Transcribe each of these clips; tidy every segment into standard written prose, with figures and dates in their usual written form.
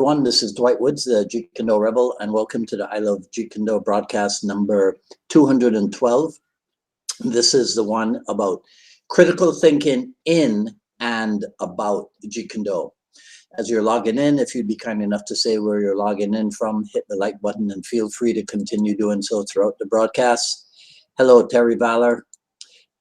Everyone, this is Dwight Woods, the Jeet Kune Rebel, and welcome to the I Love Jeet Kune broadcast number 212. This is the one about critical thinking in and about Jeet Kune. As you're logging in, if you'd be kind enough to say where you're logging in from, hit the like button and feel free to continue doing so throughout the broadcast. Hello, Terry Valor.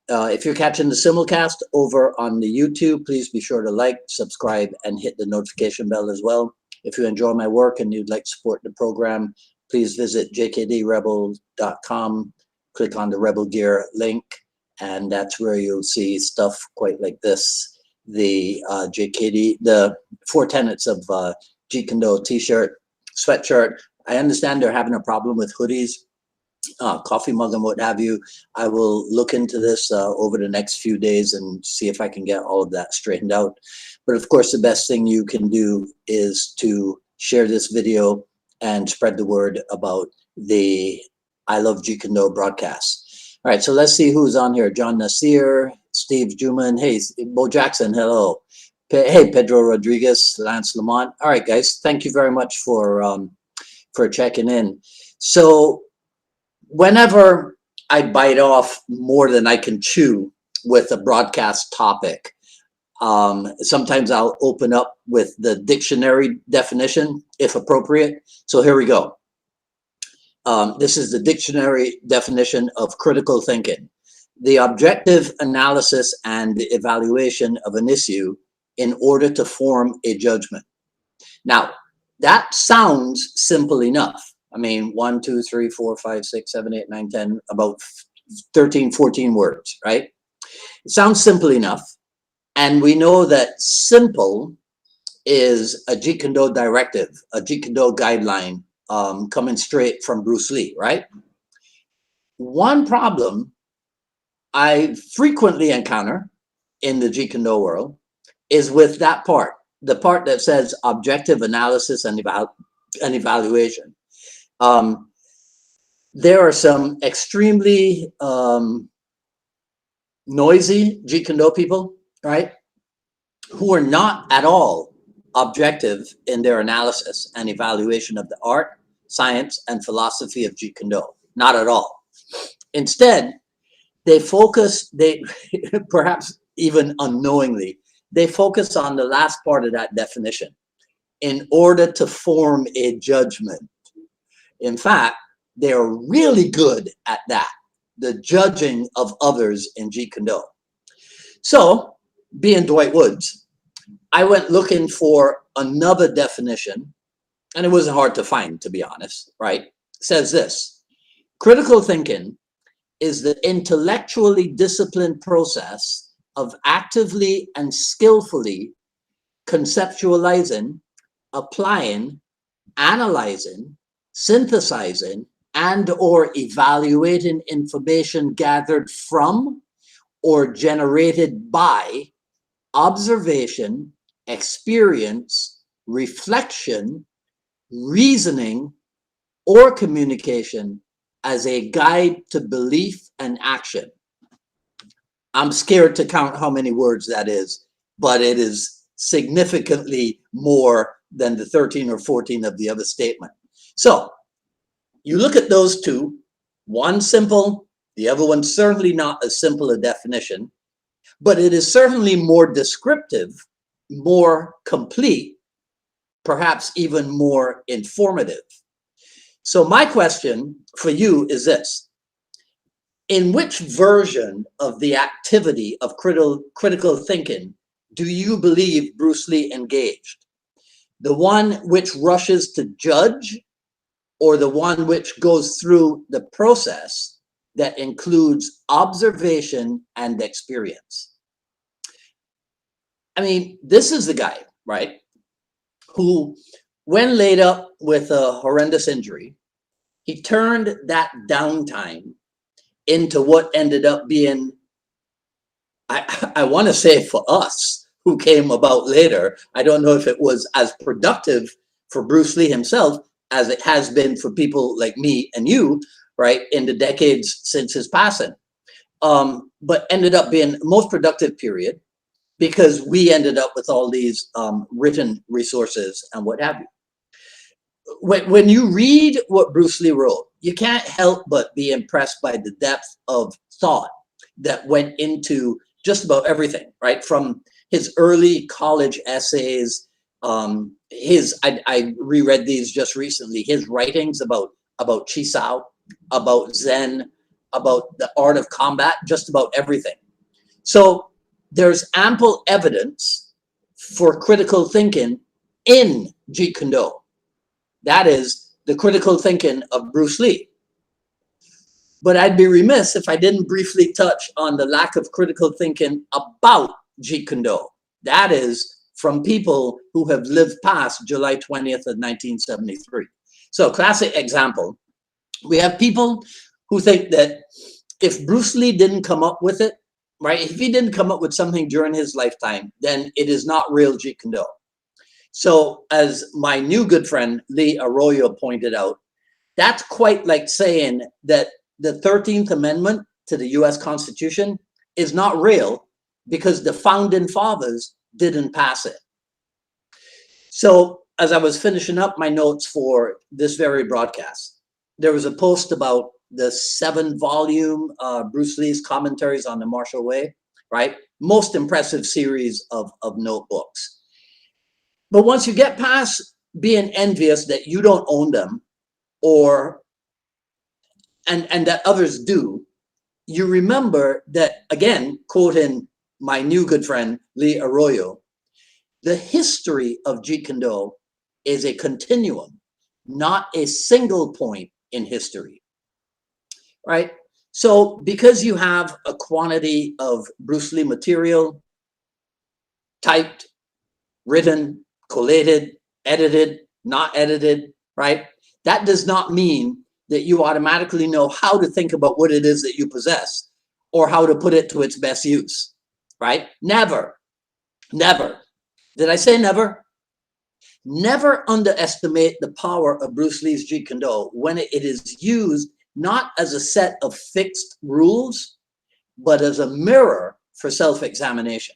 If you're catching the simulcast over on the YouTube, please be sure to like, subscribe, and hit the notification bell as well. If you enjoy my work and you'd like to support the program, please visit jkdrebel.com, click on the Rebel Gear link, and that's where you'll see stuff quite like this. The the 4 tenets of Jeet Kune t-shirt, sweatshirt. I understand they're having a problem with hoodies, coffee mug and what have you. I will look into this over the next few days and see if I can get all of that straightened out. But of course, the best thing you can do is to share this video and spread the word about the I Love Jeet Kune broadcast. All right, so let's see who's on here. John Nasir, Steve Juman, hey, Bo Jackson, hello. Hey, Pedro Rodriguez, Lance Lamont. All right, guys, thank you very much for checking in. So whenever I bite off more than I can chew with a broadcast topic, sometimes I'll open up with the dictionary definition, if appropriate. So here we go. This is the dictionary definition of critical thinking: the objective analysis and evaluation of an issue in order to form a judgment. Now, that sounds simple enough. I mean, 1, 2, 3, 4, 5, 6, 7, 8, 9, 10, about 13, 14 words, right? It sounds simple enough. And we know that simple is a Jeet Kune directive, a Jeet Kune guideline coming straight from Bruce Lee, right? One problem I frequently encounter in the Jeet Kune world is with that part, the part that says objective analysis and evaluation. There are some extremely noisy Jeet Kune people, right, who are not at all objective in their analysis and evaluation of the art, science, and philosophy of Jeet Kune. Not at all. Instead, they focus, perhaps even unknowingly, they focus on the last part of that definition in order to form a judgment. In fact, they're really good at that, the judging of others in Jeet Kune. So, being Dwight Woods, I went looking for another definition, and it wasn't hard to find, to be honest, right? It says this: critical thinking is the intellectually disciplined process of actively and skillfully conceptualizing, applying, analyzing, synthesizing, and or evaluating information gathered from or generated by observation, experience, reflection, reasoning, or communication as a guide to belief and action. I'm scared to count how many words that is, but it is significantly more than the 13 or 14 of the other statement. So you look at those two, one simple, the other one certainly not as simple a definition, but it is certainly more descriptive, more complete, perhaps even more informative. So my question for you is this: in which version of the activity of critical thinking do you believe Bruce Lee engaged? The one which rushes to judge, or the one which goes through the process that includes observation and experience? I mean, this is the guy, right, who, when laid up with a horrendous injury, he turned that downtime into what ended up being, I want to say for us who came about later, I don't know if it was as productive for Bruce Lee himself as it has been for people like me and you, right, in the decades since his passing, but ended up being the most productive period because we ended up with all these written resources and what have you. when you read what Bruce Lee wrote, you can't help but be impressed by the depth of thought that went into just about everything, right? From his early college essays, I reread these just recently, his writings about Chisao, about Zen, about the art of combat, just about everything. So there's ample evidence for critical thinking in Jeet Kune Do. That is the critical thinking of Bruce Lee. But I'd be remiss if I didn't briefly touch on the lack of critical thinking about Jeet Kune Do. That is from people who have lived past July 20th of 1973. So classic example, we have people who think that if Bruce Lee didn't come up with it, right, if he didn't come up with something during his lifetime, then it is not real Jeet Kune Do. So as my new good friend, Lee Arroyo, pointed out, that's quite like saying that the 13th Amendment to the US Constitution is not real because the founding fathers didn't pass it. So as I was finishing up my notes for this very broadcast, there was a post about the 7-volume Bruce Lee's Commentaries on the Martial Way, right? Most impressive series of notebooks. But once you get past being envious that you don't own them, or and that others do, you remember that, again, quoting my new good friend Lee Arroyo, the history of Jeet Kune Do is a continuum, not a single point in history, right? So because you have a quantity of Bruce Lee material typed, written, collated, edited, not edited, right? That does not mean that you automatically know how to think about what it is that you possess or how to put it to its best use, right? Never, never. Did I say never? Never underestimate the power of Bruce Lee's Jeet Kune Do when it is used not as a set of fixed rules, but as a mirror for self-examination.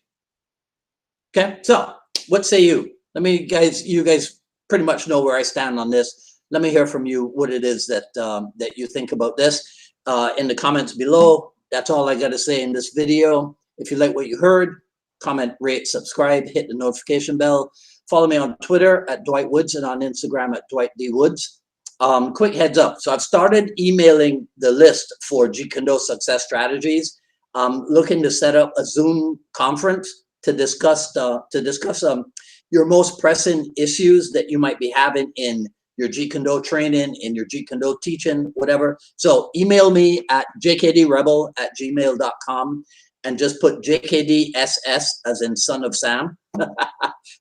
Okay, so what say you? You guys pretty much know where I stand on this. Let me hear from you what it is that that you think about this in the comments below. That's all I got to say in this video. If you like what you heard, comment, rate, subscribe, hit the notification bell. Follow me on Twitter at Dwight Woods and on Instagram at Dwight D. Woods. Quick heads up. So I've started emailing the list for Jeet Kune Do success strategies. Looking to set up a Zoom conference to discuss your most pressing issues that you might be having in your Jeet Kune Do training, in your Jeet Kune Do teaching, whatever. So email me at jkdrebel@gmail.com and just put JKDSS as in son of Sam,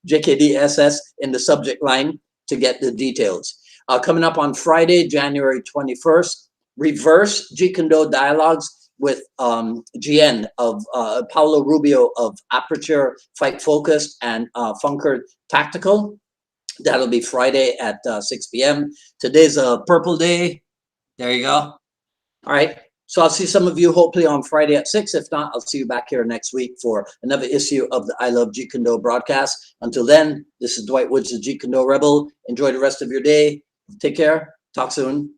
JKDSS in the subject line to get the details. Coming up on Friday, January 21st, reverse Jeet Kune Do dialogues with GN of Paulo Rubio of Aperture Fight Focused and Funker Tactical. That'll be Friday at 6 p.m. Today's a purple day. There you go. All right. So I'll see some of you hopefully on Friday at 6. If not, I'll see you back here next week for another issue of the I Love Jeet Kune Do broadcast. Until then, this is Dwight Woods, the Jeet Kune Do Rebel. Enjoy the rest of your day. Take care. Talk soon.